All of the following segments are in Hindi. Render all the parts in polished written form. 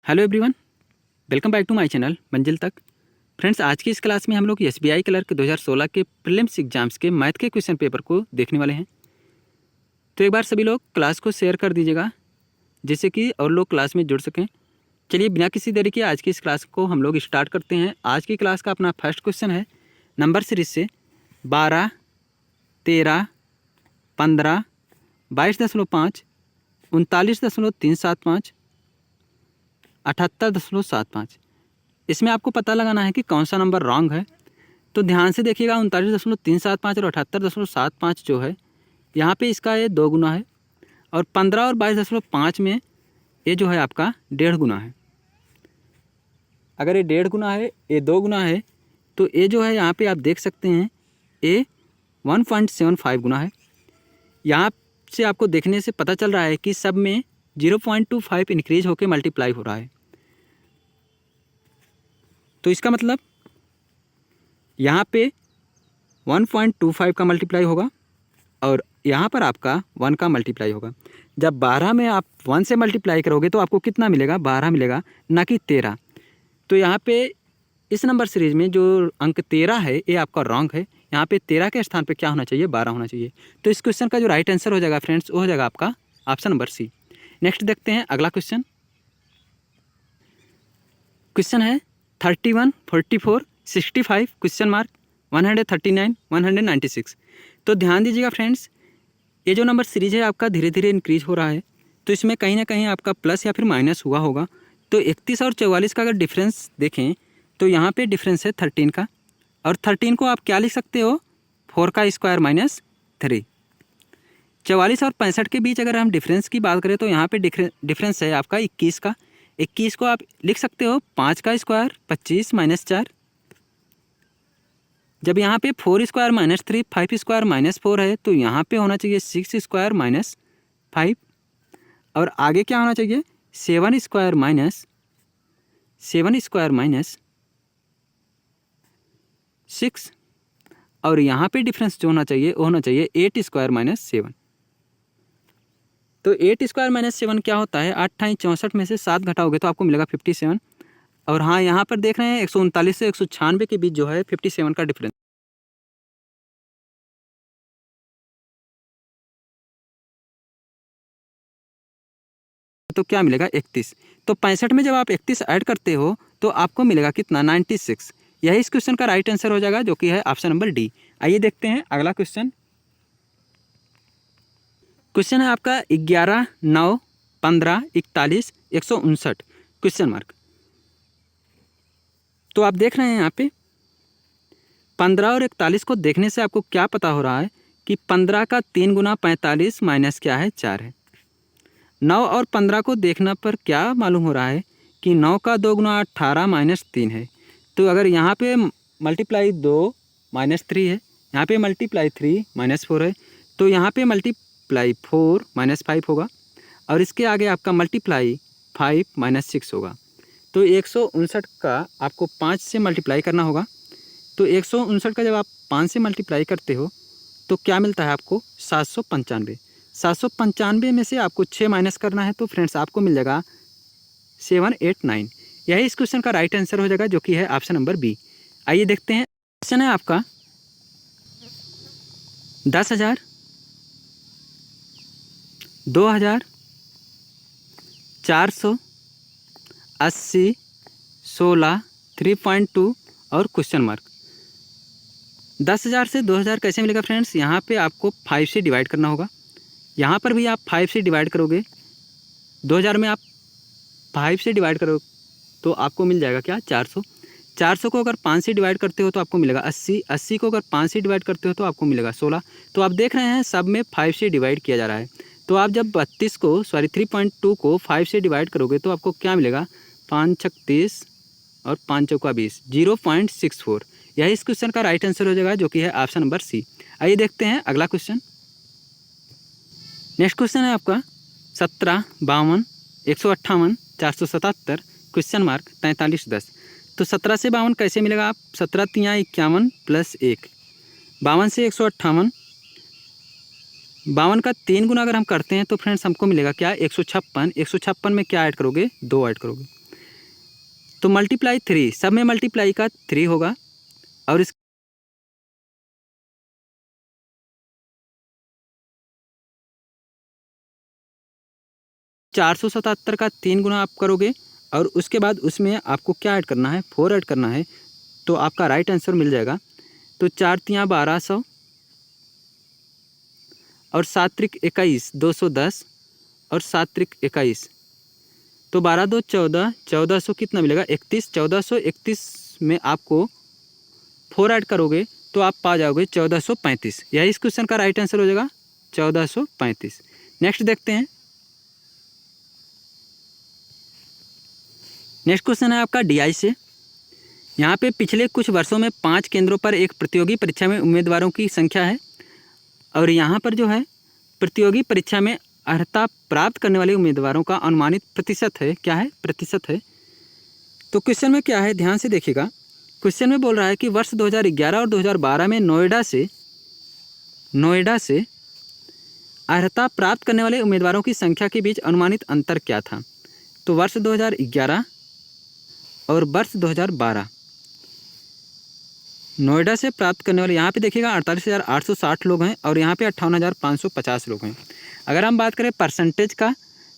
Hello everyone, welcome back to my channel Manzil Tak. Friends, आज की इस क्लास में हम लोग एसबीआई क्लर्क 2016 के प्रीलिम्स एग्जाम्स के मैथ के क्वेश्चन पेपर को देखने वाले हैं। तो एक बार सभी लोग क्लास को शेयर कर दीजिएगा जिससे कि और लोग क्लास में जुड़ सकें। चलिए बिना किसी देरी के आज की इस क्लास को हम लोग स्टार्ट करते हैं। आज की क्लास का अपना फर्स्ट क्वेश्चन है नंबर सीरीज से 12, 13, 15, 22.5, 39.375, 78.75। इसमें आपको पता लगाना है कि कौन सा नंबर रॉन्ग है। तो ध्यान से देखिएगा, 39.375 और 78.75 जो है यहाँ पे इसका ये 2 गुना है, और 15 और 22.5 में ये जो है आपका 1.5 गुना है। अगर ये 1.5 गुना है, ये 2 गुना है, तो ये जो है यहाँ पे आप देख सकते हैं ये 1.75 गुना है। यहाँ से आपको देखने से पता चल रहा है कि सब में 0.25 इंक्रीज होकर मल्टीप्लाई हो रहा है। तो इसका मतलब यहाँ पे 1.25 का मल्टीप्लाई होगा और यहाँ पर आपका 1 का मल्टीप्लाई होगा। जब 12 में आप 1 से मल्टीप्लाई करोगे तो आपको कितना मिलेगा? 12 मिलेगा, ना कि 13। तो यहाँ पे इस नंबर सीरीज में जो अंक 13 है ये आपका रॉन्ग है। यहाँ पे 13 के स्थान पे क्या होना चाहिए? 12 होना चाहिए। तो इस क्वेश्चन का जो राइट आंसर हो जाएगा फ्रेंड्स, वो हो जाएगा आपका ऑप्शन नंबर सी। नेक्स्ट देखते हैं अगला क्वेश्चन। क्वेश्चन है 31, 44, 65 क्वेश्चन मार्क 139, 196। तो ध्यान दीजिएगा फ्रेंड्स, ये जो नंबर सीरीज है आपका धीरे धीरे इंक्रीज हो रहा है, तो इसमें कहीं ना कहीं आपका प्लस या फिर माइनस हुआ होगा। तो 31 और 44 का अगर डिफरेंस देखें तो यहाँ पे डिफरेंस है 13 का, और 13 को आप क्या लिख सकते हो? 4 का स्क्वायर माइनस 3। 44 और 65 के बीच अगर हम डिफरेंस की बात करें तो यहाँ पे डिफरेंस है आपका 21 का। 21 को आप लिख सकते हो 5 का स्क्वायर 25 माइनस 4। जब यहाँ पे 4 स्क्वायर माइनस 3, 5 स्क्वायर माइनस 4 है, तो यहाँ पे होना चाहिए 6 स्क्वायर माइनस 5, और आगे क्या होना चाहिए? 7 स्क्वायर माइनस 6, और यहाँ पे डिफरेंस जो होना चाहिए वो होना चाहिए 8 स्क्वायर माइनस 7। तो 8 स्क्वायर माइनस 7 क्या होता है? 8 × 64 में से 7 घटाओगे तो आपको मिलेगा 57। और हाँ, यहाँ पर देख रहे हैं 139 से 196 के बीच जो है 57 का डिफरेंस। तो क्या मिलेगा? 31। तो 65 में जब आप 31 ऐड करते हो तो आपको मिलेगा कितना? 96। यही इस क्वेश्चन का राइट आंसर हो जाएगा, जो कि है ऑप्शन नंबर डी। आइए देखते हैं अगला क्वेश्चन। क्वेश्चन है आपका 11, 9, 15, 41, 159 क्वेश्चन मार्क। तो आप देख रहे हैं यहाँ पे 15 और 41 को देखने से आपको क्या पता हो रहा है कि 15 का 3 गुना 45 माइनस क्या है? 4 है। 9 और 15 को देखने पर क्या मालूम हो रहा है कि 9 का 2 गुना 18 माइनस 3 है। तो अगर यहाँ पे मल्टीप्लाई 2 माइनस 3 है, यहाँ पे मल्टीप्लाई 3 माइनस 4 है, तो यहाँ पे मल्टीप्लाई 4 माइनस 5 होगा, और इसके आगे आपका मल्टीप्लाई 5 माइनस 6 होगा। तो 159 का आपको 5 से मल्टीप्लाई करना होगा। तो 159 का जब आप 5 से मल्टीप्लाई करते हो तो क्या मिलता है आपको? 795। 795 में से आपको 6 माइनस करना है, तो फ्रेंड्स आपको मिल जाएगा 789। यही इस क्वेश्चन का राइट आंसर हो जाएगा, जो कि है ऑप्शन नंबर बी। आइए देखते हैं। क्वेश्चन है आपका 10,000, 2,000, 400, 80, 16, 3.2 और क्वेश्चन मार्क। 10,000 से 2,000 कैसे मिलेगा फ्रेंड्स? यहाँ पे आपको 5 से डिवाइड करना होगा। यहाँ पर भी आप 5 से डिवाइड करोगे। 2,000 में आप 5 से डिवाइड करो तो आपको मिल जाएगा क्या? 400। 400 को अगर 5 से डिवाइड करते हो तो आपको मिलेगा 80। 80 को अगर 5 से डिवाइड करते हो तो आपको मिलेगा 16। तो आप देख रहे हैं सब में 5 से डिवाइड किया जा रहा है। तो आप जब 3.2 को 5 से डिवाइड करोगे तो आपको क्या मिलेगा? 5 × 30 और 5 × 20, 0.64। यही इस क्वेश्चन का राइट आंसर हो जाएगा, जो कि है ऑप्शन नंबर सी। आइए देखते हैं अगला क्वेश्चन। नेक्स्ट क्वेश्चन है आपका 17, 52, 158, 477 क्वेश्चन मार्क 4310। तो 17 से 52 कैसे मिलेगा? आप 17 × 3 = 51 + 1, 52 से 158, 52 का 3 गुना अगर हम करते हैं तो फ्रेंड्स हमको मिलेगा क्या? 156। 156 में क्या ऐड करोगे? 2 ऐड करोगे। तो मल्टीप्लाई 3, सब में मल्टीप्लाई का 3 होगा और इस 477 का 3 गुना आप करोगे और उसके बाद उसमें आपको क्या ऐड करना है, 4 ऐड करना है, तो आपका राइट आंसर मिल जाएगा। तो 4 तियाँ 1200 और 7 त्रिक 21 210 और 7 त्रिक 21, तो 12 2 14, 1400 कितना मिलेगा 31, 1431 में आपको 4 ऐड करोगे तो आप पा जाओगे 1435। यही इस क्वेश्चन का राइट आंसर हो जाएगा 1435। नेक्स्ट देखते हैं। नेक्स्ट क्वेश्चन है आपका डीआई से। यहाँ पे पिछले कुछ वर्षों में 5 केंद्रों पर एक प्रतियोगी परीक्षा में उम्मीदवारों की संख्या है और यहाँ पर जो है प्रतियोगी परीक्षा में अर्हता प्राप्त करने वाले उम्मीदवारों का अनुमानित प्रतिशत है, क्या है, प्रतिशत है। तो क्वेश्चन में क्या है, ध्यान से देखिएगा। क्वेश्चन में बोल रहा है कि वर्ष 2011 और 2012 में नोएडा से अर्हता प्राप्त करने वाले उम्मीदवारों की संख्या के बीच अनुमानित अंतर क्या था। तो वर्ष 2011 और वर्ष 2012 नोएडा से प्राप्त करने वाले, यहाँ पे देखिएगा 48,860 लोग हैं और यहाँ पे 58,550 लोग हैं। अगर हम बात करें परसेंटेज का,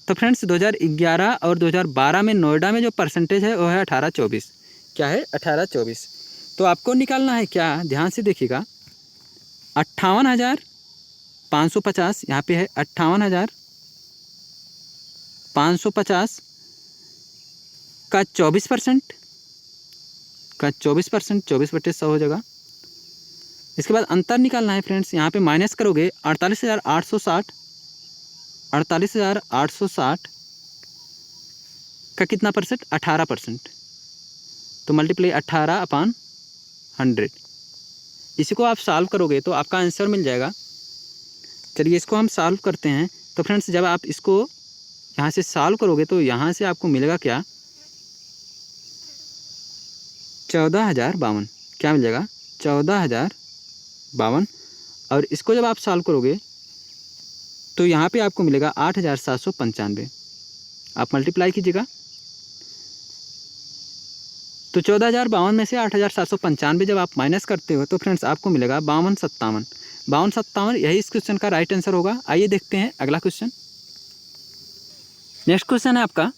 तो फ्रेंड्स 2011 और 2012 में नोएडा में जो परसेंटेज है वो है 18-24, क्या है 18-24। तो आपको निकालना है क्या, ध्यान से देखिएगा। 58,550 यहाँ पे है, 58,550 का 24%, का 24%, 24/100 हो जाएगा। इसके बाद अंतर निकालना है फ्रेंड्स। यहाँ पे माइनस करोगे 48,860 का कितना परसेंट, 18%। तो मल्टीप्लाई 18/100। इसी को आप सॉल्व करोगे तो आपका आंसर मिल जाएगा। चलिए इसको हम सॉल्व करते हैं। तो फ्रेंड्स जब आप इसको यहाँ से सॉल्व करोगे तो यहाँ से आपको मिलेगा क्या, 14,052, क्या मिल जाएगा 14,052। और इसको जब आप सॉल्व करोगे तो यहाँ पे आपको मिलेगा 8,795। आप मल्टीप्लाई कीजिएगा तो 14,052 में से 8,795 जब आप माइनस करते हो तो फ्रेंड्स आपको मिलेगा 52,57। यही इस क्वेश्चन का राइट आंसर होगा। आइए देखते हैं अगला क्वेश्चन। नेक्स्ट क्वेश्चन है आपका,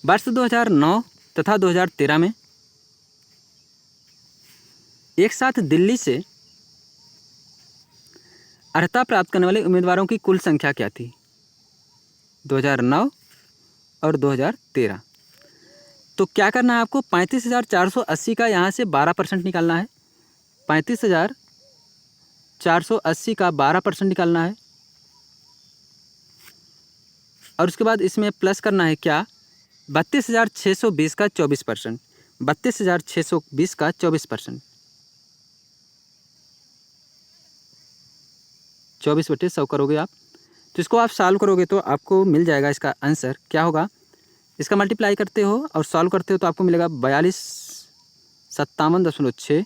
वर्ष 2009 तथा 2013 में एक साथ दिल्ली से अर्हता प्राप्त करने वाले उम्मीदवारों की कुल संख्या क्या थी, 2009 और 2013। तो क्या करना है आपको, 35,480 का यहाँ से 12% निकालना है। 35,480 का 12% निकालना है और उसके बाद इसमें प्लस करना है क्या, 32,620 का 24%, 32,620 का 24%, 24/100 करोगे आप। तो इसको आप सॉल्व करोगे तो आपको मिल जाएगा इसका आंसर क्या होगा। इसका मल्टीप्लाई करते हो और सॉल्व करते हो तो आपको मिलेगा 42,57.6।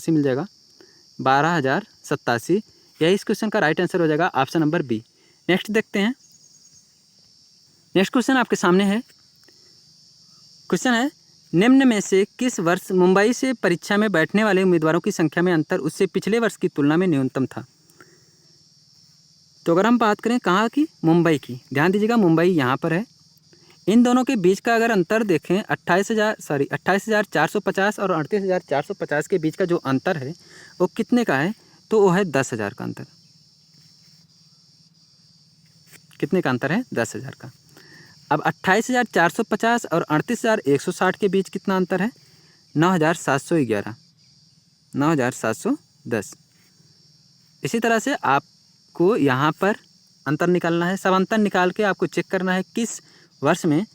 मिल जाएगा 12,087। यही इस क्वेश्चन का राइट आंसर हो जाएगा, ऑप्शन नंबर बी। नेक्स्ट देखते हैं। नेक्स्ट क्वेश्चन आपके सामने है। क्वेश्चन है, निम्न में से किस वर्ष मुंबई से परीक्षा में बैठने वाले उम्मीदवारों की संख्या में अंतर उससे पिछले वर्ष की तुलना में न्यूनतम था। तो अगर हम बात करें कहाँ की, मुंबई की, ध्यान दीजिएगा मुंबई यहाँ पर है। इन दोनों के बीच का अगर अंतर देखें 28,450 और 38,450 के बीच का जो अंतर है वो कितने का है, तो वो है 10,000 का अंतर। कितने का अंतर है, 10,000 का। अब 28,450 और 38,160 के बीच कितना अंतर है, 9,711, 9,710। इसी तरह से आपको यहाँ पर अंतर निकालना है। सब अंतर निकाल के आपको चेक करना है किस वर्ष में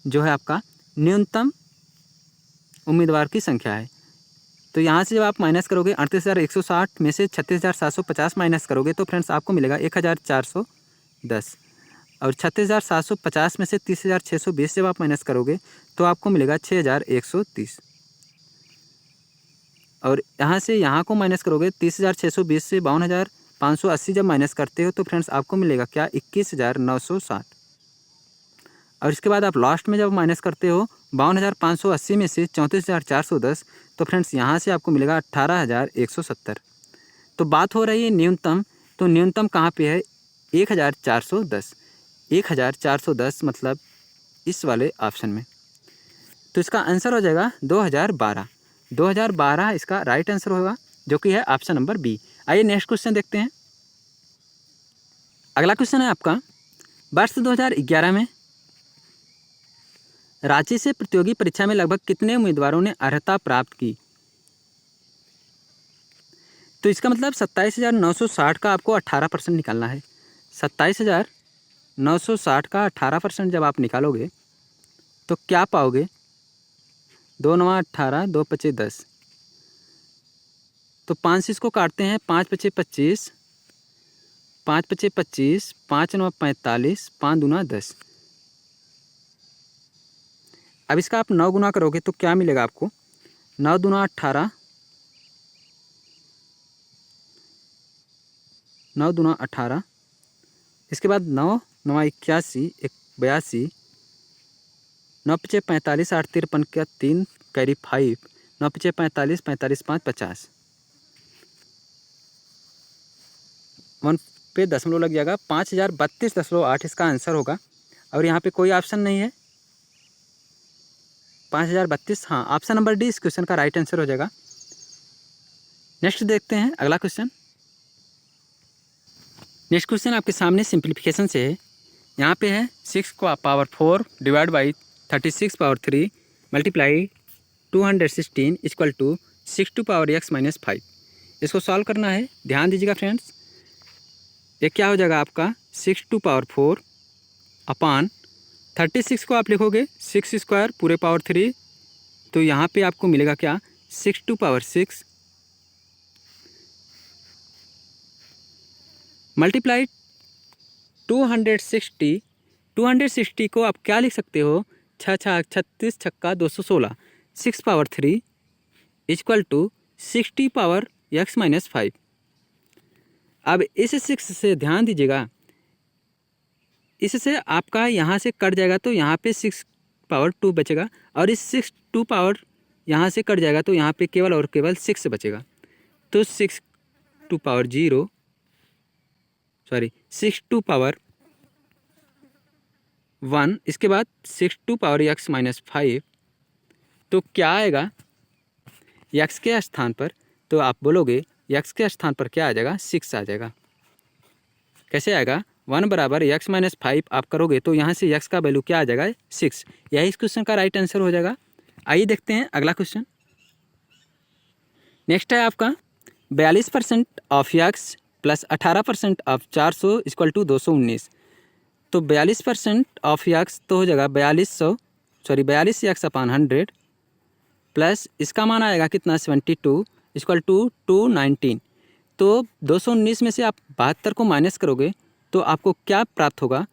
जो है आपका न्यूनतम उम्मीदवार की संख्या है। तो यहाँ से जब आप माइनस करोगे 38,160 में से 36,750 माइनस करोगे तो फ्रेंड्स आपको मिलेगा 1,410 और 36,750 में से 30,620 जब आप माइनस करोगे तो आपको मिलेगा 6,130 और यहाँ से यहाँ को माइनस करोगे 30,620 से 580 जब माइनस करते हो तो फ्रेंड्स आपको मिलेगा क्या 21,960। और इसके बाद आप लास्ट में जब माइनस करते हो 52,580 में से 34,410 तो फ्रेंड्स यहाँ से आपको मिलेगा 18,170। तो बात हो रही है न्यूनतम, तो न्यूनतम कहाँ पे है 1,410। 1,410 मतलब इस वाले ऑप्शन में। तो इसका आंसर हो जाएगा 2012। 2012 इसका राइट आंसर होगा, जो कि है ऑप्शन नंबर बी। आइए नेक्स्ट क्वेश्चन देखते हैं। अगला क्वेश्चन है आपका, वर्ष 2011 में रांची से प्रतियोगी परीक्षा में लगभग कितने उम्मीदवारों ने अर्हता प्राप्त की। तो इसका मतलब 27,960 का आपको 18% निकालना है। 27,960 का 18% जब आप निकालोगे तो क्या पाओगे, 2 9 18, 2 5 10। तो 5 से इसको काटते हैं, 5 5 25, 5 5 25, 5 9 45, 5 दूना 10। अब इसका आप 9 गुना करोगे तो क्या मिलेगा आपको, 9 दूना 18, 9 दूना 18, इसके बाद 9 9 81, 82, 9 5 45, 8 53 का 3 कैरी 5, 9 5 45, 45 5 50, 1 पे दशमलव लग जाएगा, 5,032.8 इसका आंसर होगा। और यहाँ पे कोई ऑप्शन नहीं है, 5,032, हाँ ऑप्शन नंबर डी इस क्वेश्चन का राइट आंसर हो जाएगा। नेक्स्ट देखते हैं अगला क्वेश्चन। नेक्स्ट क्वेश्चन आपके सामने सिंप्लीफिकेशन से है। यहाँ पे है 6 को power 4 divide by 36 power 3 multiply 216 equal to 6 to power x minus 5। इसको सॉल्व करना है, ध्यान दीजिएगा फ्रेंड्स। ये क्या हो जाएगा आपका 6 टू पावर 4 अपान 36 को आप लिखोगे 6 स्क्वायर पूरे पावर 3, तो यहाँ पे आपको मिलेगा क्या 6 टू पावर 6 मल्टीप्लाई 260 को आप क्या लिख सकते हो, 6 6 36 छक्का 216, 6 power 3 equal to 60 power x minus 5। अब इस 6 से ध्यान दीजिएगा, इससे आपका यहाँ से कट जाएगा तो यहाँ पे 6 पावर 2 बचेगा, और इस 6 2 पावर यहाँ से कट जाएगा तो यहाँ पे केवल और केवल 6 बचेगा। तो 6 to power 0 sorry 6 to power 1, इसके बाद 6 टू पावर x माइनस 5। तो क्या आएगा x के स्थान पर, तो आप बोलोगे x के स्थान पर क्या आ जाएगा 6 आ जाएगा। कैसे आएगा, 1 बराबर x माइनस 5 आप करोगे तो यहाँ से x का वैल्यू क्या आ जाएगा 6। यही इस क्वेश्चन का राइट आंसर हो जाएगा। आइए देखते हैं अगला क्वेश्चन। नेक्स्ट है आपका 42% of x plus 18% of 400 equal to 219। तो 42% ऑफ x तो हो जाएगा 42x अपान 100 प्लस इसका मान आएगा कितना 72 इक्वल टू 219। तो 219 में से आप 72 को माइनस करोगे तो आपको क्या प्राप्त होगा,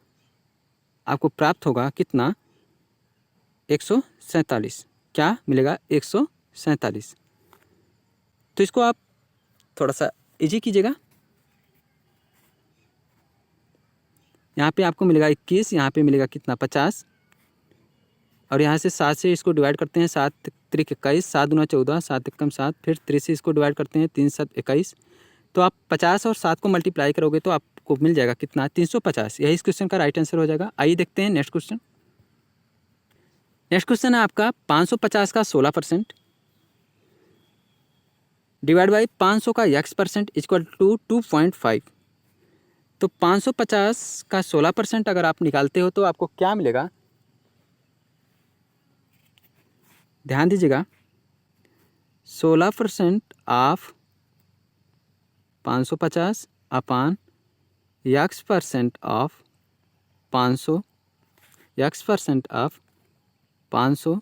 आपको प्राप्त होगा कितना 147। क्या मिलेगा 147। तो इसको आप थोड़ा सा इजी कीजिएगा। यहाँ पे आपको मिलेगा 21, यहाँ पे मिलेगा कितना 50, और यहाँ से 7 से इसको डिवाइड करते हैं, 7 त्रिक 21, 7 दूना 14, 7 एकम 7, फिर 3 से इसको डिवाइड करते हैं, 3 7 21। तो आप 50 और 7 को मल्टीप्लाई करोगे तो आपको मिल जाएगा कितना 350। यही इस क्वेश्चन का राइट आंसर हो जाएगा। आइए देखते हैं नेक्स्ट क्वेश्चन। नेक्स्ट क्वेश्चन है आपका 550 का 16% डिवाइड बाई 500 का x% इक्वल टू 2.5। तो 550 का 16% अगर आप निकालते हो तो आपको क्या मिलेगा, ध्यान दीजिएगा 16% of 550 upon x% of 500 x% of 500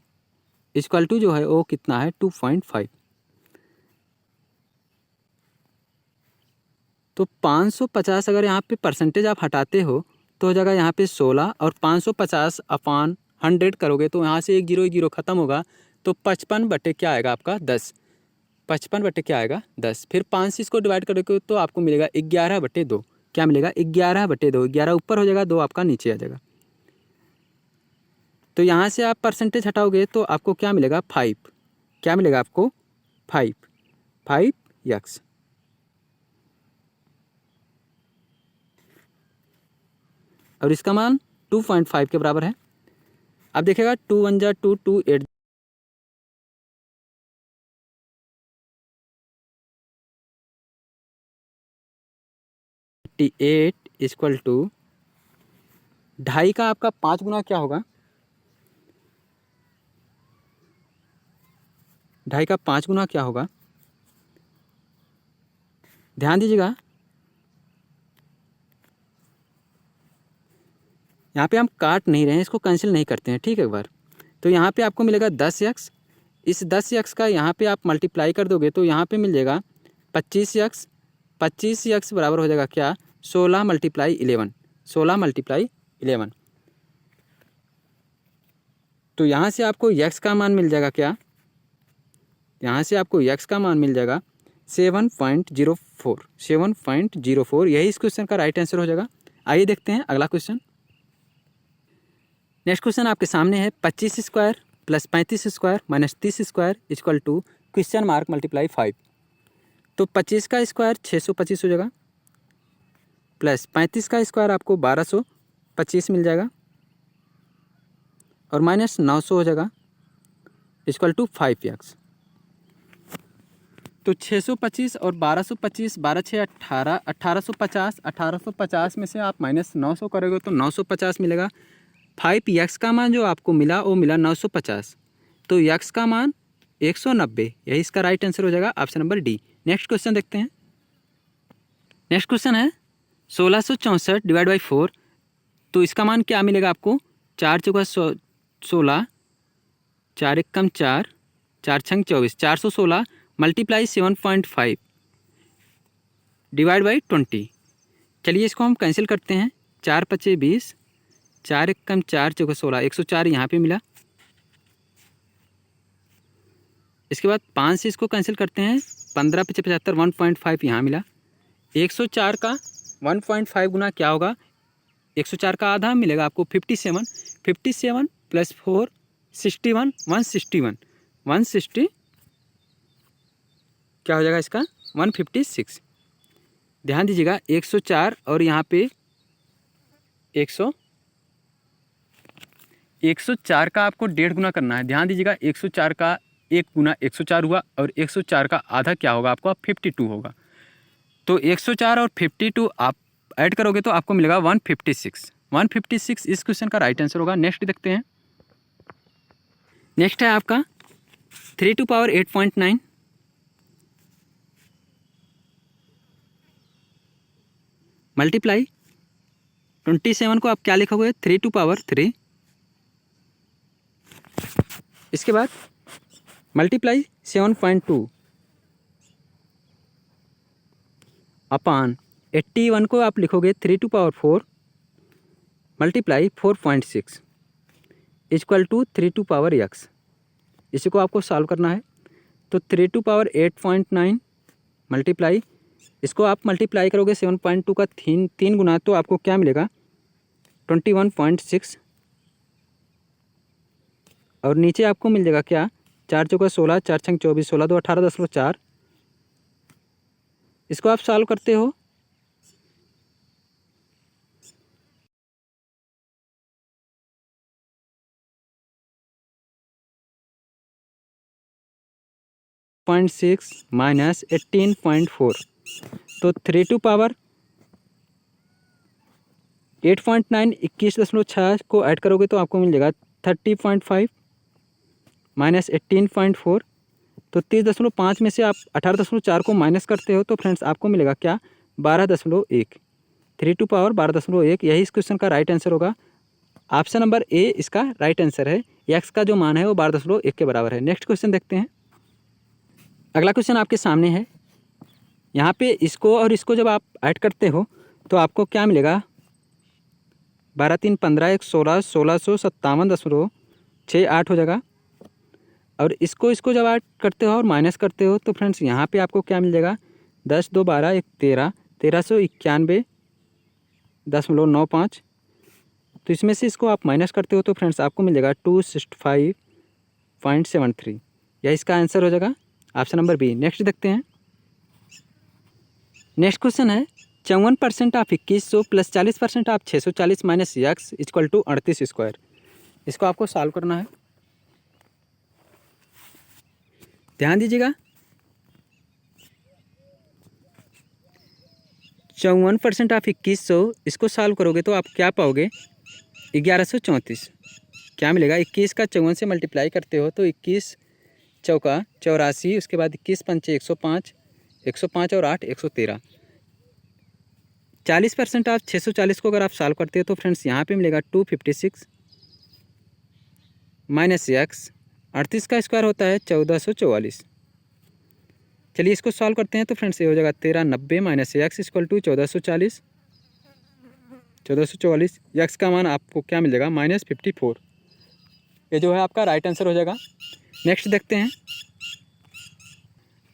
equal to जो है वो कितना है 2.5। तो 550 अगर यहाँ पे परसेंटेज आप हटाते हो तो हो जाएगा यहाँ पे 16, और 550 अपान 100 करोगे तो यहाँ से 1 0 0 खत्म होगा, तो 55 बटे क्या आएगा आपका 10। 55 बटे क्या आएगा 10। फिर 5 से इसको डिवाइड करोगे तो आपको मिलेगा 11/2। क्या मिलेगा 11/2। 11 ऊपर हो जाएगा, 2 आपका नीचे आ जाएगा। तो यहाँ से आप परसेंटेज हटाओगे तो आपको क्या मिलेगा 5। क्या मिलेगा आपको 5x। और इसका मान 2.5 के बराबर है। अब देखिएगा 2 1 जा 2 2 8 8 इक्वल टू 2.5 का आपका 5 गुना क्या होगा, 2.5 का 5 गुना क्या होगा, ध्यान दीजिएगा। यहाँ पे हम काट नहीं रहे हैं, इसको कैंसिल नहीं करते हैं, ठीक है एक बार। तो यहाँ पे आपको मिलेगा 10x। इस 10x का यहाँ पे आप मल्टीप्लाई कर दोगे तो यहाँ पे मिल जाएगा 25x। 25x बराबर हो जाएगा क्या 16 × 11। 16 × 11। तो यहाँ से आपको x का मान मिल जाएगा क्या, यहाँ से आपको x का मान मिल जाएगा 7.04। 7.04 यही इस क्वेश्चन का राइट आंसर हो जाएगा। आइए देखते हैं अगला क्वेश्चन। नेक्स्ट क्वेश्चन आपके सामने है 25 square plus 35 square minus 30 square equal to question mark multiply 5। तो 25 का स्क्वायर 625 हो जाएगा, प्लस 35 का स्क्वायर आपको 1225 मिल जाएगा, और माइनस 900 हो जाएगा इक्वल टू 5x। तो 625 और 1225, 12 6 18, 1850, 1850 में से आप माइनस 900 करोगे तो 950 मिलेगा। 5x का मान जो आपको मिला वो मिला 950, तो x का मान 190, यही इसका राइट आंसर हो जाएगा, option number D. Next question देखते हैं। नेक्स्ट क्वेश्चन है 1664 डिवाइड बाई 4। तो इसका मान क्या मिलेगा आपको, 4 चौका 16, 4 एक कम 4, 4 छंग 24, 416 मल्टीप्लाई 7.5 डिवाइड बाई 20। चलिए इसको हम कैंसिल करते हैं। 4 पचे 20, 4 एक कम 4 चौका 16, 104 यहाँ पे मिला। इसके बाद 5 से इसको कैंसिल करते हैं, 15 पचे 75, 1.5 यहाँ मिला। 104 का 1.5 गुना क्या होगा, 104 का आधा मिलेगा आपको 57। 57 प्लस 4 61, 161, 160 क्या हो जाएगा इसका 156। ध्यान दीजिएगा 104 और यहाँ पे 104 का आपको 1.5 गुना करना है। ध्यान दीजिएगा 104 का 1 गुना 104 हुआ, और 104 का आधा क्या होगा आपको 52 होगा। तो 104 और 52 आप ऐड करोगे तो आपको मिलेगा 156। 156 इस क्वेश्चन का राइट आंसर होगा। नेक्स्ट देखते हैं। नेक्स्ट है आपका 3 टू पावर 8.9 मल्टीप्लाई 27 को आप क्या लिखोगे 3 टू पावर 3। इसके बाद मल्टीप्लाई 7.2 अपान 81 को आप लिखोगे 3 to power 4 multiply 4.6 equal to 3 to power x। इसी को आपको सॉल्व करना है। तो 3 टू पावर 8.9 मल्टीप्लाई, इसको आप मल्टीप्लाई करोगे 7.2 का 3 गुना, तो आपको क्या मिलेगा 21.6, और नीचे आपको मिल जाएगा क्या 4 चौका 16, 4 छंग 24, 16 2 18.4। इसको आप सॉल्व करते हो 0.6 माइनस 18.4, तो 3 टू पावर 8.9 21.6 को ऐड करोगे तो आपको मिल जाएगा 30.5 माइनस 18.4। तो 30.5 में से आप 18.4 को माइनस करते हो तो फ्रेंड्स आपको मिलेगा क्या 12.1। 3 टू पावर 12.1 यही इस क्वेश्चन का राइट आंसर होगा। ऑप्शन नंबर ए इसका राइट आंसर है। एक्स का जो मान है वो 12.1 के बराबर है। नेक्स्ट क्वेश्चन देखते हैं। अगला क्वेश्चन आपके सामने है। यहाँ पे इसको और इसको जब आप ऐड करते हो तो आपको क्या मिलेगा 12 3 15 1 16 1657.68 हो जाएगा। और इसको जब ऐड करते हो और माइनस करते हो तो फ्रेंड्स यहाँ पे आपको क्या मिल जाएगा, 10 2 12 1 13, 1391.95। तो इसमें से इसको आप माइनस करते हो तो फ्रेंड्स आपको मिल जाएगा 265.73। यह इसका आंसर हो जाएगा ऑप्शन नंबर बी। नेक्स्ट देखते हैं। नेक्स्ट क्वेश्चन है 54% of 2100 plus 40% of 640 minus x equal to 38 square. इसको आपको सॉल्व करना है। ध्यान दीजिएगा, 54% ऑफ 2100, इसको सॉल्व करोगे तो आप क्या पाओगे, 1134। क्या मिलेगा, 21 का 54 से मल्टीप्लाई करते हो तो 21 चौका 84, उसके बाद 21 पंचे 105, 105 और 8 113। 40% ऑफ 640 को अगर आप सॉल्व करते हो तो फ्रेंड्स यहाँ पे मिलेगा 256 माइनस एक्स, 38 का स्क्वायर होता है 1444। चलिए इसको सॉल्व करते हैं तो फ्रेंड्स ये हो जाएगा 1390 minus x equal to 1440, 1444। X का मान आपको क्या मिल जाएगा, -54। ये जो है आपका राइट आंसर हो जाएगा। नेक्स्ट देखते हैं।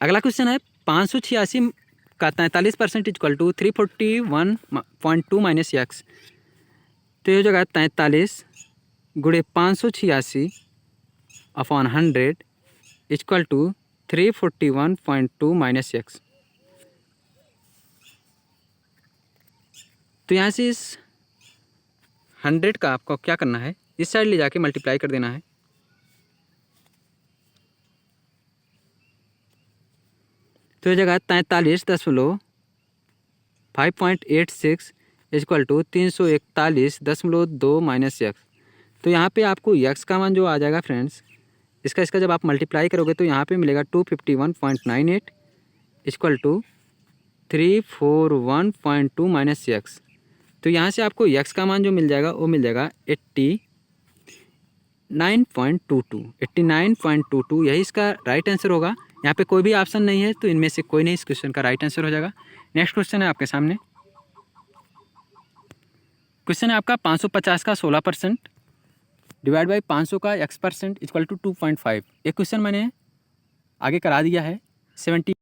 अगला क्वेश्चन है 586 का 43% इक्वल टू 341.2 माइनस एक्स। तो ये हो जाएगा 43 गुणे 586 upon 100 equal to 341.2 minus x. तो यहाँ से इस 100 का आपको क्या करना है, इस साइड ले जाके मल्टीप्लाई कर देना है। तो ये जगह 43.586 इक्वल टू 341.2 माइनस एक्स। तो यहाँ पे आपको एक्स का मान जो आ जाएगा फ्रेंड्स, इसका जब आप मल्टीप्लाई करोगे तो यहाँ पे मिलेगा 251.98 इक्वल टू 341.2 माइनस एक्स। तो यहाँ से आपको एक्स का मान जो मिल जाएगा वो मिल जाएगा 89.22। यही इसका राइट आंसर होगा। यहाँ पे कोई भी ऑप्शन नहीं है तो इनमें से कोई नहीं इस क्वेश्चन का राइट आंसर हो जाएगा। नेक्स्ट क्वेश्चन है आपके सामने। क्वेश्चन है आपका 550 का 16% डिवाइड बाई 500 का x% इक्वल टू 2.5। एक क्वेश्चन मैंने आगे करा दिया है 70।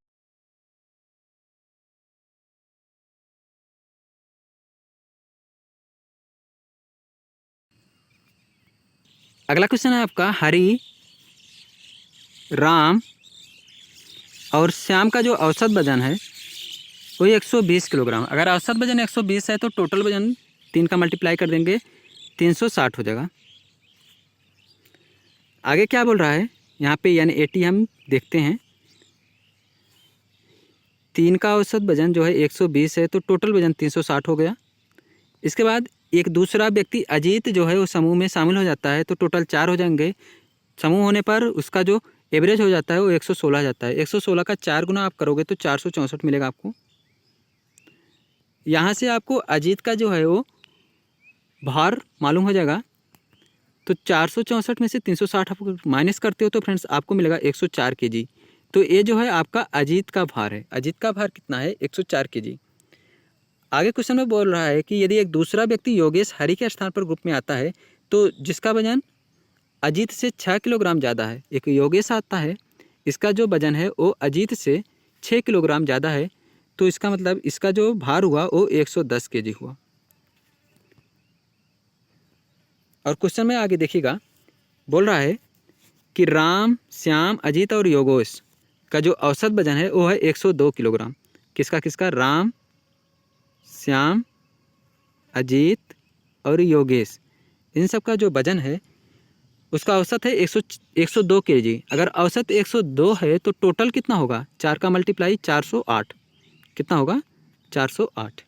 अगला क्वेश्चन है आपका हरी, राम और श्याम का जो औसत वजन है वो 120 किलोग्राम। अगर औसत वजन 120 है तो टोटल वजन 3 का मल्टीप्लाई कर देंगे 360 हो जाएगा। आगे क्या बोल रहा है यहाँ पे, यानी 80 हम देखते हैं। 3 का औसत वजन जो है 120 है तो टोटल वजन 360 हो गया। इसके बाद एक दूसरा व्यक्ति अजीत जो है वो समूह में शामिल हो जाता है तो टोटल 4 हो जाएंगे। समूह होने पर उसका जो एवरेज हो जाता है वो 116 जाता है। 116 का 4 गुना आप करोगे तो 464 मिलेगा आपको। यहाँ से आपको अजीत का जो है वो भार मालूम हो जाएगा। तो 464 में से 360 आप माइनस करते हो तो फ्रेंड्स आपको मिलेगा 104 kg। तो ये जो है आपका अजीत का भार है। अजीत का भार कितना है, 104 kg। आगे क्वेश्चन में बोल रहा है कि यदि एक दूसरा व्यक्ति योगेश हरि के स्थान पर ग्रुप में आता है तो जिसका वजन अजीत से 6 किलोग्राम ज़्यादा है। एक योगेश आता है, इसका जो वजन है वो अजीत से 6 किलोग्राम ज़्यादा है तो इसका मतलब इसका जो भार हुआ वो 110 kg हुआ। और क्वेश्चन में आगे देखिएगा, बोल रहा है कि राम, श्याम, अजीत और योगेश का जो औसत वजन है वो है 102 किलोग्राम। किसका, राम, श्याम, अजीत और योगेश, इन सब का जो वजन है उसका औसत है 102 kg। अगर औसत 102 है तो टोटल कितना होगा, 4 का मल्टीप्लाई 408। कितना होगा, 408।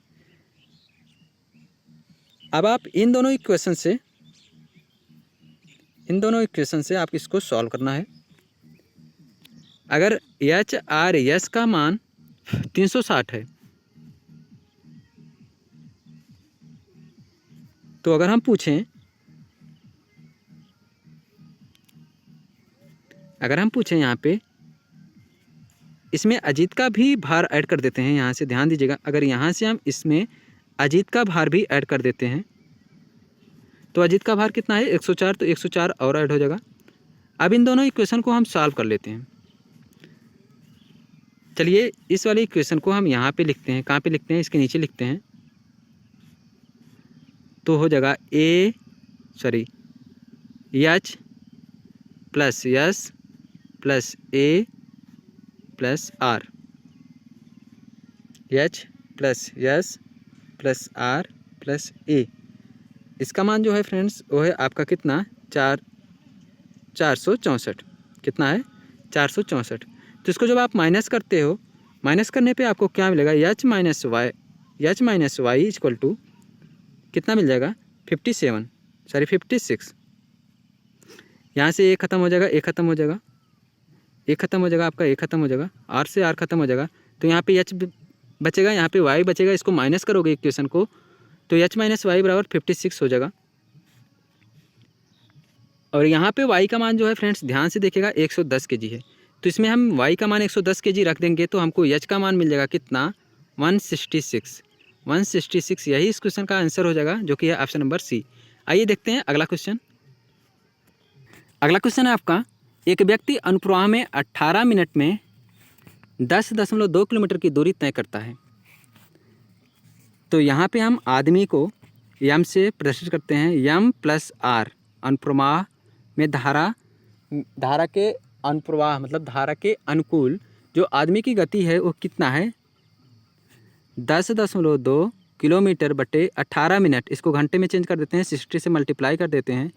अब आप इन दोनों इक्वेशन से आप इसको सॉल्व करना है। अगर एच आर एस का मान 360 है तो अगर हम पूछें यहाँ पे इसमें अजीत का भी भार ऐड कर देते हैं। यहाँ से ध्यान दीजिएगा, अगर यहाँ से हम इसमें अजीत का भार भी ऐड कर देते हैं तो अजीत का भार कितना है, 104। तो 104 और ऐड हो जाएगा। अब इन दोनों इक्वेशन को हम सॉल्व कर लेते हैं। चलिए इस वाले इक्वेशन को हम यहाँ पे लिखते हैं। कहाँ पे लिखते हैं? इसके नीचे लिखते हैं। तो हो जाएगा H plus S plus A plus R, H plus S plus R plus A. इसका मान जो है फ्रेंड्स वो है आपका कितना? 464। कितना है? 464। तो इसको जब आप माइनस करते हो, माइनस करने पे आपको क्या मिलेगा? H minus Y equal to कितना मिल जाएगा? 56। यहाँ से ए ख़त्म हो जाएगा, ए ख़त्म हो जाएगा, ए ख़त्म हो जाएगा, आपका ए ख़त्म हो जाएगा, आर से आर ख़त्म हो जाएगा। तो यहाँ पे एच बचेगा, यहाँ पे वाई बचेगा। इसको माइनस करोगे इक्वेशन को तो एच माइनस वाई बराबर 56 हो जाएगा। और यहाँ पे y का मान जो है फ्रेंड्स ध्यान से देखिएगा 110 kg है। तो इसमें हम y का मान 110 kg रख देंगे तो हमको h का मान मिल जाएगा कितना? 166। यही इस क्वेश्चन का आंसर हो जाएगा, जो कि है ऑप्शन नंबर सी। आइए देखते हैं अगला क्वेश्चन। अगला क्वेश्चन है आपका, एक व्यक्ति अनुप्रवाह में 18 मिनट में 10.2 किलोमीटर की दूरी तय करता है। तो यहाँ पे हम आदमी को यम से प्रदर्शित करते हैं। यम प्लस आर अनुप्रवाह में धारा के अनुप्रवाह मतलब धारा के अनुकूल जो आदमी की गति है वो कितना है? 10.2 किलोमीटर बटे 18 मिनट। इसको घंटे में चेंज कर देते हैं, 60 से मल्टीप्लाई कर देते हैं।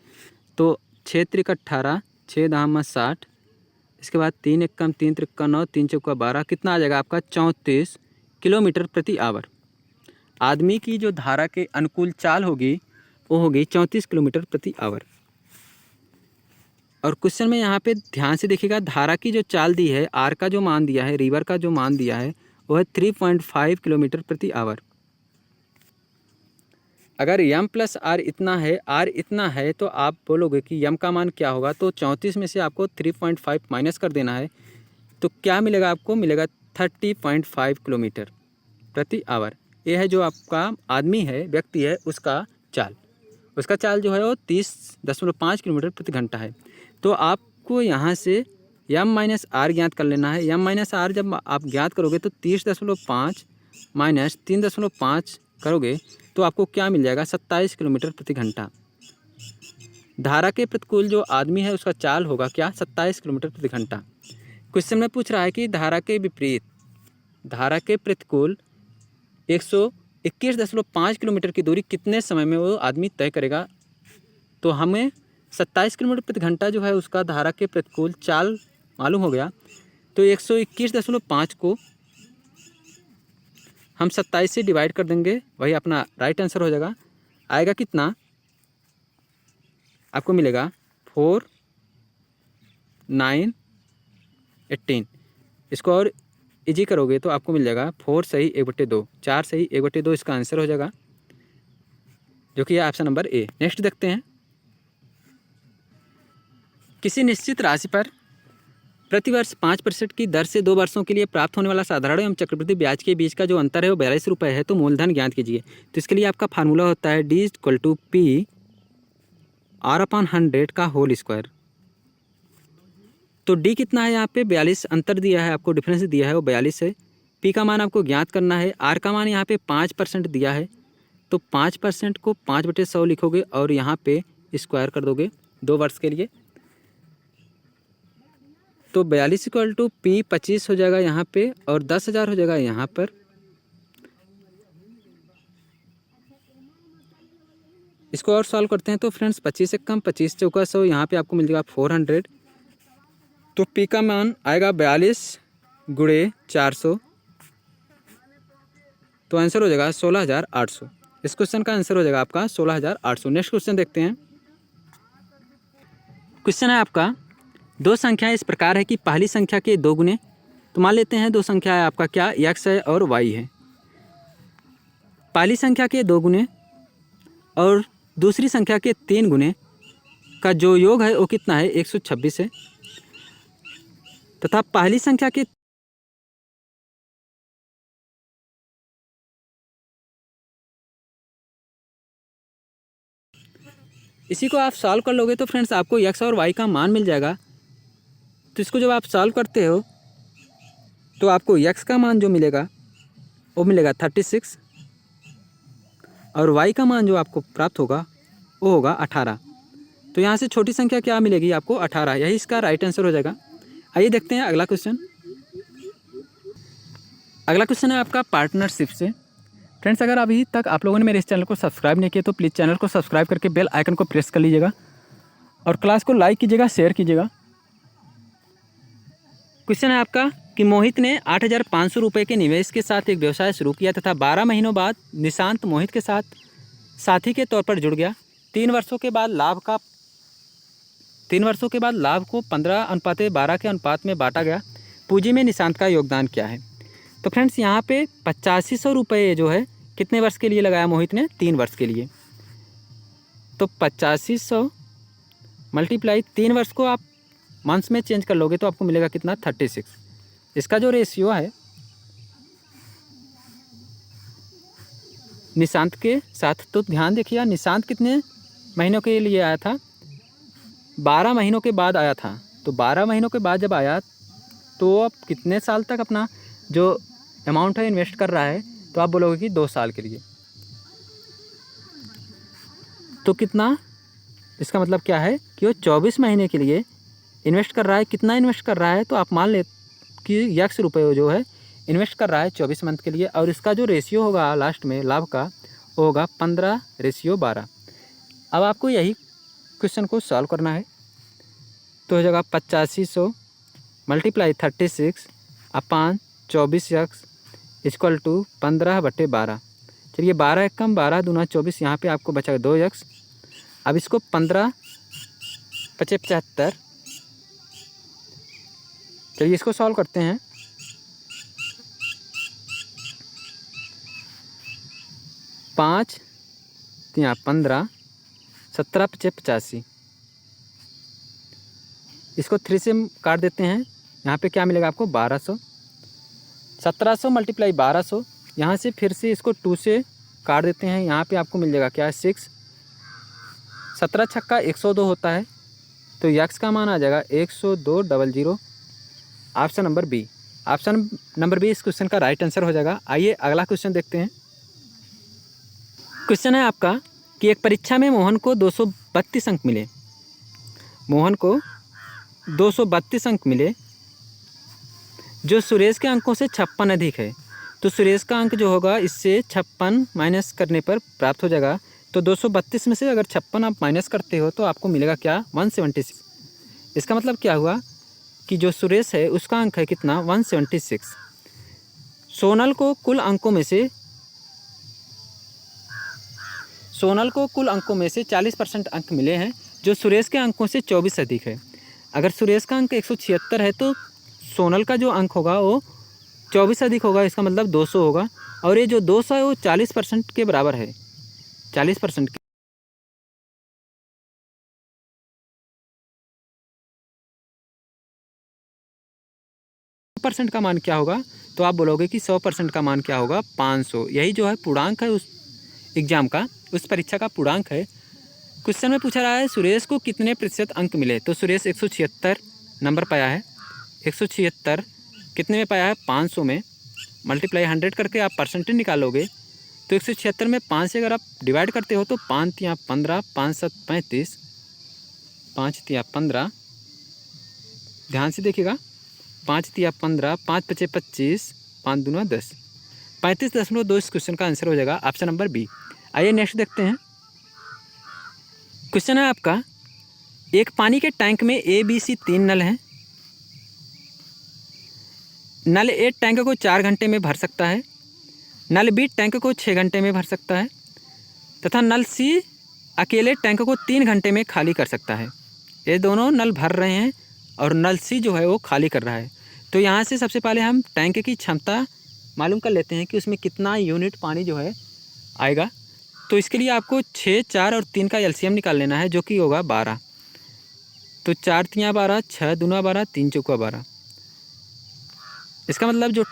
तो 6 त्रिक 18, 6 दाम 60, इसके बाद 3 एकम 3 त्रिक 9, 3 चौका 12, कितना आ जाएगा आपका? 34 किलोमीटर प्रति आवर। आदमी की जो धारा के अनुकूल चाल होगी वो होगी 34 किलोमीटर प्रति आवर। और क्वेश्चन में यहाँ पे ध्यान से देखिएगा, धारा की जो चाल दी है, आर का जो मान दिया है, रिवर का जो मान दिया है वो है 3.5 किलोमीटर प्रति आवर। अगर यम प्लस आर इतना है, आर इतना है, तो आप बोलोगे कि यम का मान क्या होगा? तो 34 में से आपको 3.5 माइनस कर देना है। तो क्या मिलेगा आपको? मिलेगा 30.5 किलोमीटर प्रति आवर। ये है जो आपका आदमी है, व्यक्ति है, उसका चाल जो है वो 30.5 किलोमीटर प्रति घंटा है। तो आपको यहाँ से यम माइनस आर ज्ञात कर लेना है। यम माइनस आर जब आप ज्ञात करोगे तो 30.5 माइनस 3.5 करोगे तो आपको क्या मिल जाएगा? 27 किलोमीटर प्रति घंटा। धारा के प्रतिकूल जो आदमी है उसका चाल होगा क्या? 27 किलोमीटर प्रति घंटा। क्वेश्चन में पूछ रहा है कि धारा के विपरीत, धारा के प्रतिकूल 121.5 किलोमीटर की दूरी कितने समय में वो आदमी तय करेगा? तो हमें 27 किलोमीटर प्रति घंटा जो है उसका धारा के प्रतिकूल चाल मालूम हो गया। तो 121.5 को हम 27 से डिवाइड कर देंगे, वही अपना राइट आंसर हो जाएगा। आएगा कितना? आपको मिलेगा 4, 9, 18। इसको और इजी करोगे तो आपको मिल जाएगा 4 सही 1/2, 4 सही 1/2 इसका आंसर हो जाएगा, जो कि है ऑप्शन नंबर ए। नेक्स्ट देखते हैं। किसी निश्चित राशि पर प्रतिवर्ष 5% की दर से 2 वर्षों के लिए प्राप्त होने वाला साधारण एवं चक्रवृद्धि ब्याज के बीच का जो अंतर है वो 42 रुपये है। तो मूलधन ज्ञात कीजिए। तो इसके लिए आपका फार्मूला होता है D=P R/100 का होल स्क्वायर। तो D कितना है यहाँ पे? 42 अंतर दिया है आपको, डिफरेंस दिया है वो 42 है। P का मान आपको ज्ञात करना है। R का मान यहाँ पे 5% दिया है, तो 5% को 5/100 लिखोगे और यहाँ पे स्क्वायर कर दोगे 2 वर्ष के लिए। तो 42 = P 25 हो जाएगा यहाँ पे और 10,000 हो जाएगा यहाँ पर। इसको और सॉल्व करते हैं तो फ्रेंड्स 25 से कम 25 चौका 100, यहाँ पे आपको मिल जाएगा 400। तो P का मान आएगा 42 × 400, तो आंसर हो जाएगा 16,800। इस क्वेश्चन का आंसर हो जाएगा आपका 16,800। नेक्स्ट क्वेश्चन देखते हैं। क्वेश्चन है आपका, 2 संख्याएं इस प्रकार है कि पहली संख्या के 2 गुने, तो मान लेते हैं 2 संख्या है आपका क्या? x है और y है। पहली संख्या के 2 गुने और दूसरी संख्या के 3 गुने का जो योग है वो कितना है? 126 है। तथा पहली संख्या के इसी को आप सॉल्व कर लोगे तो फ्रेंड्स आपको x और y का मान मिल जाएगा। तो इसको जब आप सॉल्व करते हो तो आपको x का मान जो मिलेगा वो मिलेगा 36 और y का मान जो आपको प्राप्त होगा वो होगा 18। तो यहाँ से छोटी संख्या क्या मिलेगी आपको 18, यही इसका राइट आंसर हो जाएगा। आइए देखते हैं अगला क्वेश्चन। अगला क्वेश्चन है आपका पार्टनरशिप से। फ्रेंड्स, अगर अभी तक आप लोगों ने मेरे इस चैनल को सब्सक्राइब नहीं किया तो प्लीज़ चैनल को सब्सक्राइब करके बेल आइकन को प्रेस कर लीजिएगा और क्लास को लाइक कीजिएगा, शेयर कीजिएगा। क्वेश्चन है आपका कि मोहित ने 8,500 रुपये के निवेश के साथ एक व्यवसाय शुरू किया तथा 12 महीनों बाद निशांत मोहित के साथ साथी के तौर पर जुड़ गया। 3 वर्षों के बाद लाभ को 15:12 के अनुपात में बांटा गया। पूंजी में निशांत का योगदान क्या है? तो फ्रेंड्स, यहाँ पे 8500 रुपये जो है कितने वर्ष के लिए लगाया मोहित ने? 3 वर्ष के लिए। तो 8500 मल्टीप्लाई 3 वर्ष को आप मंथ्स में चेंज कर लोगे तो आपको मिलेगा कितना? 36। इसका जो रेशियो है निशांत के साथ, तो ध्यान देखिए निशांत कितने महीनों के लिए आया था? 12 महीनों के बाद आया था। तो 12 महीनों के बाद जब आया तो अब कितने साल तक अपना जो अमाउंट है इन्वेस्ट कर रहा है? तो आप बोलोगे कि 2 साल के लिए। तो कितना, इसका मतलब क्या है कि वो 24 महीने के लिए इन्वेस्ट कर रहा है। कितना इन्वेस्ट कर रहा है? तो आप मान ले कि x रुपये जो है इन्वेस्ट कर रहा है 24 मंथ के लिए, और इसका जो रेशियो होगा लास्ट में लाभ का वो होगा 15:12। अब आपको यही क्वेश्चन को सॉल्व करना है। तो हो जाएगा 8500 multiply 36 upon 24x equal to 15/12। चलिए 12 एक कम 12 दूना 24, यहाँ पे आपको बचा 2x। अब इसको 15×5=75। चलिए इसको सॉल्व करते हैं। 5 × 15 17×5=85। इसको 3 से काट देते हैं। यहाँ पे क्या मिलेगा आपको? 1200। 1700 मल्टीप्लाई 1200, यहाँ से फिर से इसको 2 से काट देते हैं। यहाँ पे आपको मिल जाएगा क्या? 6। 17 छक्का 102 होता है, तो x का मान आ जाएगा 102,000। Option number B. Option number B इस क्वेश्चन का राइट आंसर हो जाएगा। आइए अगला क्वेश्चन देखते हैं। क्वेश्चन है आपका कि एक परीक्षा में मोहन को 232 अंक मिले। मोहन को 232 अंक मिले जो सुरेश के अंकों से 56 अधिक है। तो सुरेश का अंक जो होगा इससे 56 माइनस करने पर प्राप्त हो जाएगा। तो 232 में से अगर 56 आप माइनस करते हो तो आपको मिलेगा क्या? 176। इसका मतलब क्या हुआ कि जो सुरेश है उसका अंक है कितना? 176। सोनल को कुल अंकों में से 40% अंक मिले हैं जो सुरेश के अंकों से 24 अधिक है। अगर सुरेश का अंक 176 है तो सोनल का जो अंक होगा वो 24 अधिक होगा, इसका मतलब 200 होगा। और ये जो 200 है वो 40% के बराबर है। 40% का मान क्या होगा? तो आप बोलोगे कि 100% का मान क्या होगा? 500। यही जो है पूर्णांक है उस एग्जाम का, उस परीक्षा का पूर्णांक है। क्वेश्चन में पूछा रहा है सुरेश को कितने प्रतिशत अंक मिले। तो सुरेश 176 नंबर पाया है। 176 कितने में पाया है? 500 में। मल्टीप्लाई 100 करके आप परसेंटेज निकालोगे तो 176 में 5 से अगर आप डिवाइड करते हो तो 5 × 15 5×7 35, 5 × 15, ध्यान से देखिएगा, 5 × 15, 5×5=25, 5 दूना 10, 35.2 इस क्वेश्चन का आंसर हो जाएगा। Option number B. आइए नेक्स्ट देखते हैं। क्वेश्चन है आपका, एक पानी के टैंक में ए बी सी 3 नल हैं। नल ए टैंक को 4 घंटे में भर सकता है, नल बी टैंक को 6 घंटे में भर सकता है तथा नल सी अकेले टैंक को 3 घंटे में खाली कर सकता है। ये दोनों नल भर रहे हैं और नल सी जो है वो खाली कर रहा है। तो यहाँ से सबसे पहले हम टैंक की क्षमता मालूम कर लेते हैं कि उसमें कितना यूनिट पानी जो है आएगा। तो इसके लिए आपको 6, 4 और 3 का एलसीएम निकाल लेना है जो कि होगा 12। तो 4 × 12, 6 दूना 12, 3 चौका 12। इसका मतलब जो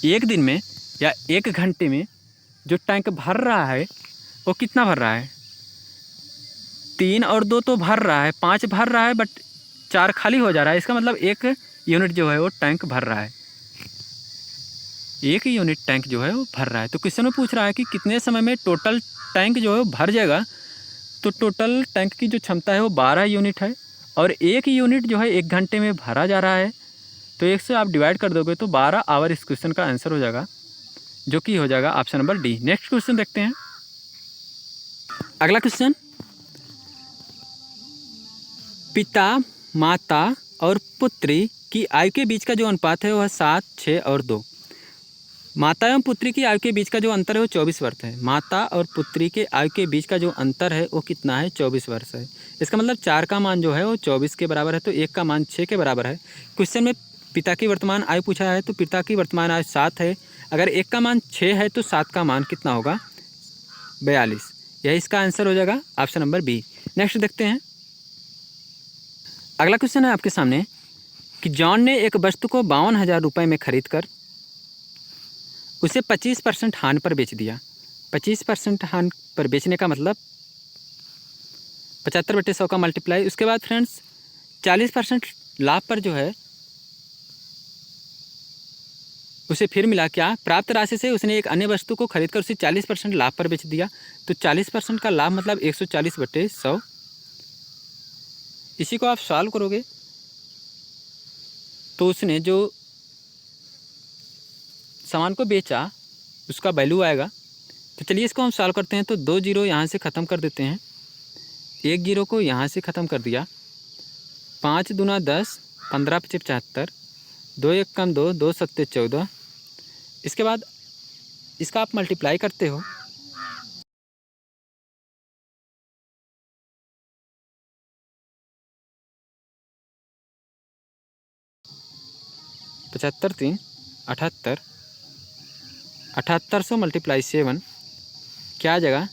एक दिन में या 1 घंटे में जो टैंक भर रहा है वो कितना भर रहा है? 3 और 2 तो भर रहा है, 5 भर रहा है, बट 4 खाली हो जा रहा है, इसका मतलब 1 यूनिट जो है वो टैंक भर रहा है, 1 यूनिट टैंक जो है वो भर रहा है। तो क्वेश्चन में पूछ रहा है कि कितने समय में टोटल टैंक जो है वो भर जाएगा। तो टोटल टैंक की जो क्षमता है वो 12 यूनिट है और 1 यूनिट जो है 1 घंटे में भरा जा रहा है। तो 1 से आप डिवाइड कर दोगे तो 12 आवर इस क्वेश्चन का आंसर हो जाएगा, जो कि हो जाएगा option number D. Next question देखते हैं। अगला क्वेश्चन, पिता, माता और पुत्री की आयु के बीच का जो अनुपात है वह 7, 6 और 2। माता एवं पुत्री की आयु के बीच का जो अंतर है वो 24 वर्ष है। माता और पुत्री के आयु के बीच का जो अंतर है वो कितना है? 24 वर्ष है। इसका मतलब 4 का मान जो है वो 24 के बराबर है, तो 1 का मान 6 के बराबर है। क्वेश्चन में पिता की वर्तमान आयु पूछा है, तो पिता की वर्तमान आयु 7 है। अगर 1 का मान 6 है तो 7 का मान कितना होगा? 42। यही इसका आंसर हो जाएगा ऑप्शन नंबर बी। नेक्स्ट देखते हैं। अगला क्वेश्चन है आपके सामने कि जॉन ने एक वस्तु को 52,000 रुपये में खरीद कर उसे 25% हानि पर बेच दिया। 25% हानि पर बेचने का मतलब 75/100 का मल्टीप्लाई। उसके बाद फ्रेंड्स 40% लाभ पर जो है उसे फिर मिला क्या? प्राप्त राशि से उसने एक अन्य वस्तु को खरीदकर उसे 40% लाभ पर बेच दिया। तो 40% का लाभ मतलब 140/100। इसी को आप सॉल्व करोगे तो उसने जो सामान को बेचा उसका वैल्यू आएगा। तो चलिए इसको हम सॉल्व करते हैं। तो 2 जीरो यहाँ से ख़त्म कर देते हैं, 1 जीरो को यहाँ से ख़त्म कर दिया। 5 दूना 10, 15 पचे 75, 2 1 कम 2, 2 सत्ते 14। इसके बाद इसका आप मल्टीप्लाई करते हो, पचहत्तर 3 78, 7800 मल्टीप्लाई 7 क्या आ जाएगा?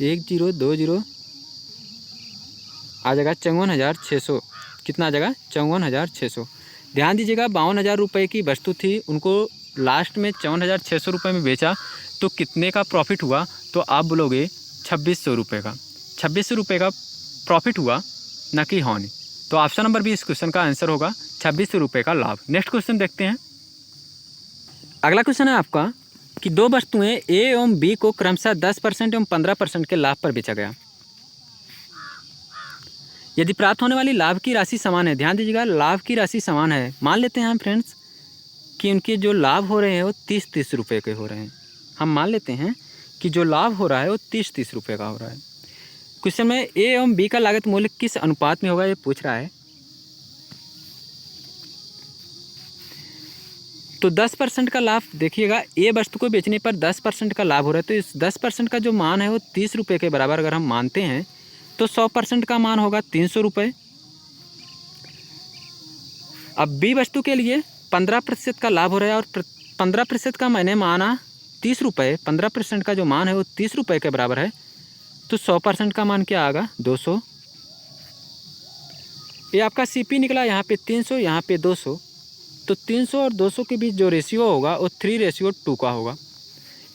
1 जीरो 2 जीरो आ जाएगा 54,600। कितना आ जाएगा? 54,600। ध्यान दीजिएगा 52,000 रुपये की वस्तु थी, उनको लास्ट में 54,600 रुपये में बेचा तो कितने का प्रॉफिट हुआ? तो आप बोलोगे 2600 रुपये का। 2600 रुपये का प्रॉफिट हुआ, ना कि हानि। तो ऑप्शन नंबर बी इस क्वेश्चन का आंसर होगा, 2600 रुपये का लाभ। नेक्स्ट क्वेश्चन देखते हैं। अगला क्वेश्चन है आपका कि 2 वस्तुएं ए एवं बी को क्रमशः 10% एवं 15% के लाभ पर बेचा गया। यदि प्राप्त होने वाली लाभ की राशि समान है, ध्यान दीजिएगा लाभ की राशि समान है। मान लेते हैं हम फ्रेंड्स कि उनके जो लाभ हो रहे हैं वो 30-30 रुपये के हो रहे हैं। हम मान लेते हैं कि जो लाभ हो रहा है वो 30-30 रुपये का हो रहा है। क्वेश्चन में ए एवं बी का लागत मूल्य किस अनुपात में होगा ये पूछ रहा है। तो 10% का लाभ देखिएगा, ए वस्तु को बेचने पर 10% का लाभ हो रहा है। तो इस 10% का जो मान है वो 30 रुपये के बराबर अगर हम मानते हैं तो 100% का मान होगा 300 रुपये। अब बी वस्तु के लिए 15% का लाभ हो रहा है और 15% का मैंने माना 30 रुपये, 15% का जो मान है वो 30 रुपये के बराबर है। तो 100% का मान क्या आएगा? 200। ये आपका सीपी निकला, यहाँ पे 300, यहाँ पे 200। तो 300 और 200 के बीच जो रेशियो होगा वो 3:2 का होगा।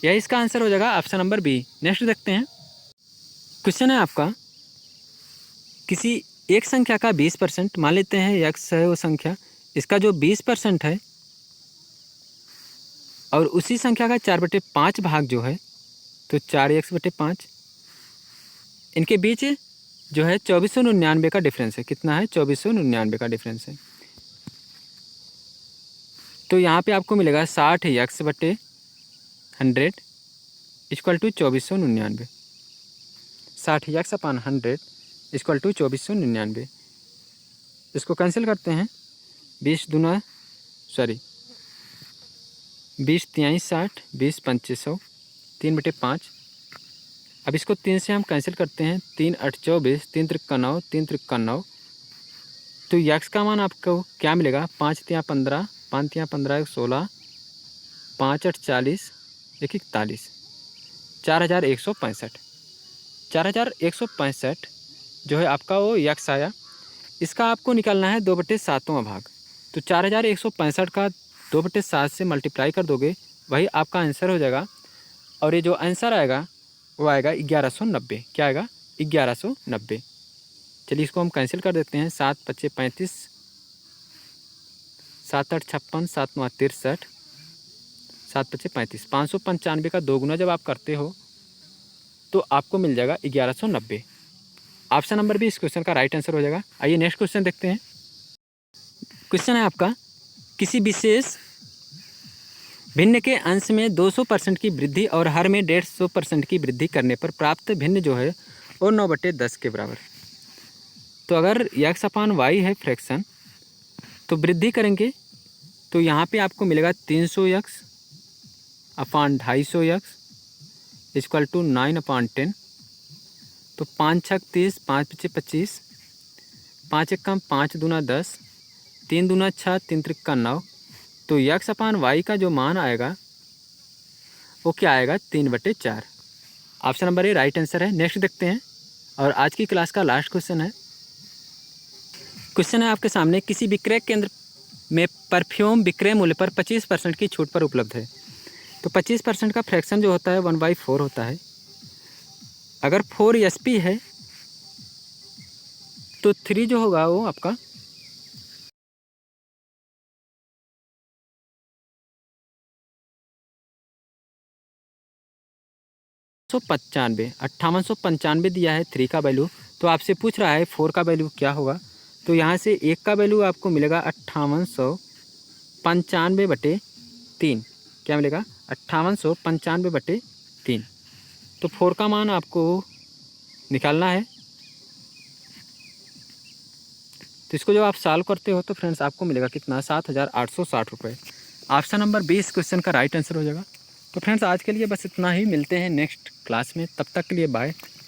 यही इसका आंसर हो जाएगा ऑप्शन नंबर बी। नेक्स्ट देखते हैं। क्वेश्चन है आपका, किसी एक संख्या का 20%, मान लेते हैं x है वो संख्या, इसका जो 20% है और उसी संख्या का 4/5 भाग जो है तो 4x/5, इनके बीच जो है 2499 का डिफरेंस है। कितना है? 2499 का डिफरेंस है। तो यहाँ पे आपको मिलेगा 60x/100 equal to 2499। 60x/100 equal to 2499। इसको कैंसिल करते हैं। 20 3 60, 20 2500, 3/5। अब इसको 3 से हम कैंसिल करते हैं। 3 8 24, 3 3 9, 3 3 9। तो x का मान आपको क्या मिलेगा? 5 3 15, 5 3 15 16, 5 8 40, 1 41, 4165। 4165 जो है आपका वो x आया। इसका आपको निकालना है 2/7वां भाग। तो 4165 का 2/7 से मल्टीप्लाई कर दोगे, वही आपका आंसर हो जाएगा। और ये जो आंसर आएगा वो आएगा 1190। क्या आएगा? 1190। चलिए इसको हम कैंसिल कर देते हैं। 7 × 5 = 35, 7 × 8 = 56, 7 × 9 = 63, 7 × 5 = 35। 595 का 2 गुना जब आप करते हो तो आपको मिल जाएगा 1190। ऑप्शन नंबर बी इस क्वेश्चन का राइट आंसर हो जाएगा। आइए नेक्स्ट क्वेश्चन देखते हैं। क्वेश्चन है आपका, किसी विशेष भिन्न के अंश में 200% की वृद्धि और हर में 150% की वृद्धि करने पर प्राप्त भिन्न जो है वो 9/10 के बराबर। तो अगर x/y है फ्रैक्शन, तो वृद्धि करेंगे तो यहाँ पे आपको मिलेगा 300x/250x = 9/10। तो 5 × 6 = 30, 5 × 5 = 25, 5 × 1 = 5, 2 × 10, 3 दूना 6, 3 × 3 = 9। तो x/y का जो मान आएगा वो क्या आएगा, 3/4। Option number A right answer है। नेक्स्ट देखते हैं और आज की क्लास का लास्ट क्वेश्चन है। क्वेश्चन है आपके सामने, किसी विक्रय केंद्र में परफ्यूम विक्रय मूल्य पर 25% की छूट पर उपलब्ध है। तो 25% का फ्रैक्शन जो होता है 1/4 होता है। अगर 4 SP है तो 3 जो होगा वो आपका 5895 दिया है 3 का वैल्यू। तो आपसे पूछ रहा है 4 का वैल्यू क्या होगा। तो यहाँ से 1 का वैल्यू आपको मिलेगा 5895/3। क्या मिलेगा, 5895/3। तो 4 का मान आपको निकालना है। तो इसको जब आप सॉल्व करते हो तो फ्रेंड्स आपको मिलेगा कितना, 7860 रुपये। ऑप्शन नंबर बी इस क्वेश्चन का राइट आंसर हो जाएगा। तो फ्रेंड्स आज के लिए बस इतना ही, मिलते हैं नेक्स्ट क्लास में, तब तक के लिए बाय।